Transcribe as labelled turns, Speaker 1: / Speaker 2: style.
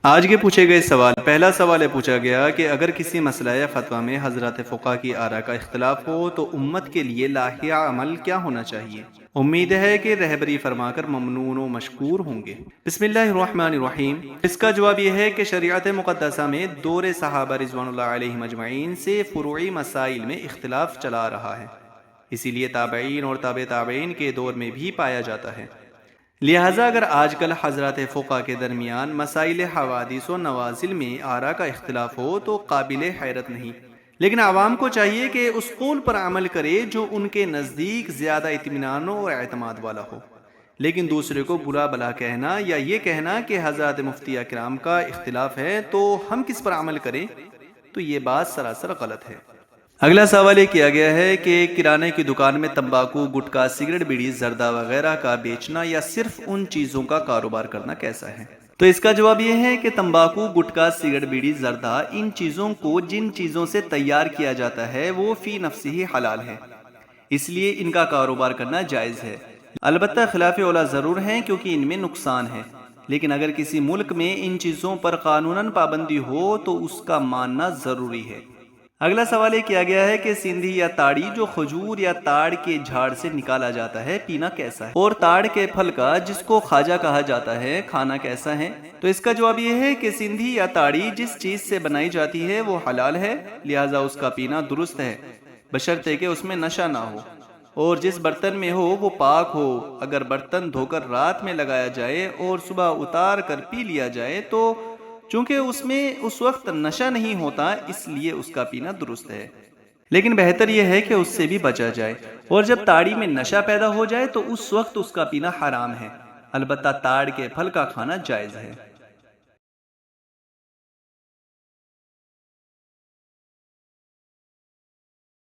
Speaker 1: آج کے پوچھے گئے سوال، پہلا سوال ہے پوچھا گیا کہ اگر کسی مسئلہ یا فتویٰ میں حضرات فقہا کی آراء کا اختلاف ہو تو امت کے لیے لاحیہ عمل کیا ہونا چاہیے؟ امید ہے کہ رہبری فرما کر ممنون و مشکور ہوں گے۔ بسم اللہ الرحمن الرحیم۔ اس کا جواب یہ ہے کہ شریعت مقدسہ میں دور صحابہ رضوان اللہ علیہم اجمعین سے فروعی مسائل میں اختلاف چلا رہا ہے، اسی لیے تابعین اور تابع تابعین کے دور میں بھی پایا جاتا ہے۔ لہٰذا اگر آج کل حضرات فقہا کے درمیان مسائل حوادث و نوازل میں آراء کا اختلاف ہو تو قابل حیرت نہیں، لیکن عوام کو چاہیے کہ اس قول پر عمل کرے جو ان کے نزدیک زیادہ اطمینان و اعتماد والا ہو، لیکن دوسرے کو برا بلا کہنا یا یہ کہنا کہ حضرات مفتی اکرام کا اختلاف ہے تو ہم کس پر عمل کریں، تو یہ بات سراسر غلط ہے۔ اگلا سوال یہ کیا گیا ہے کہ کرانے کی دکان میں تمباکو، گٹکا، سگریٹ، بیڑی، زردہ وغیرہ کا بیچنا یا صرف ان چیزوں کا کاروبار کرنا کیسا ہے؟ تو اس کا جواب یہ ہے کہ تمباکو، گٹکا، سگریٹ، بیڑی، زردہ، ان چیزوں کو جن چیزوں سے تیار کیا جاتا ہے وہ فی نفسہ ہی حلال ہے، اس لیے ان کا کاروبار کرنا جائز ہے۔ البتہ خلاف اولیٰ ضرور ہیں کیونکہ ان میں نقصان ہے، لیکن اگر کسی ملک میں ان چیزوں پر قانوناً پابندی ہو تو اس کا ماننا ضروری ہے۔ اگلا سوال یہ کیا گیا ہے کہ سندھی یا تاڑی جو کھجور یا تاڑ کے جھاڑ سے نکالا جاتا ہے پینا کیسا ہے، اور تاڑ کے پھل کا جس کو خواجہ کہا جاتا ہے کھانا کیسا ہے؟ تو اس کا جواب یہ ہے کہ سندھی یا تاڑی جس چیز سے بنائی جاتی ہے وہ حلال ہے، لہٰذا اس کا پینا درست ہے، بشرطے کہ اس میں نشہ نہ ہو، اور جس برتن میں ہو وہ پاک ہو۔ اگر برتن دھو کر رات میں لگایا جائے اور صبح اتار کر پی لیا جائے تو چونکہ اس میں اس وقت نشہ نہیں ہوتا اس لیے اس کا پینا درست ہے، لیکن بہتر یہ ہے کہ اس سے بھی بچا جائے، اور جب تاڑی میں نشہ پیدا ہو جائے تو اس وقت اس کا پینا حرام ہے، البتہ تاڑ کے پھل کا کھانا جائز ہے۔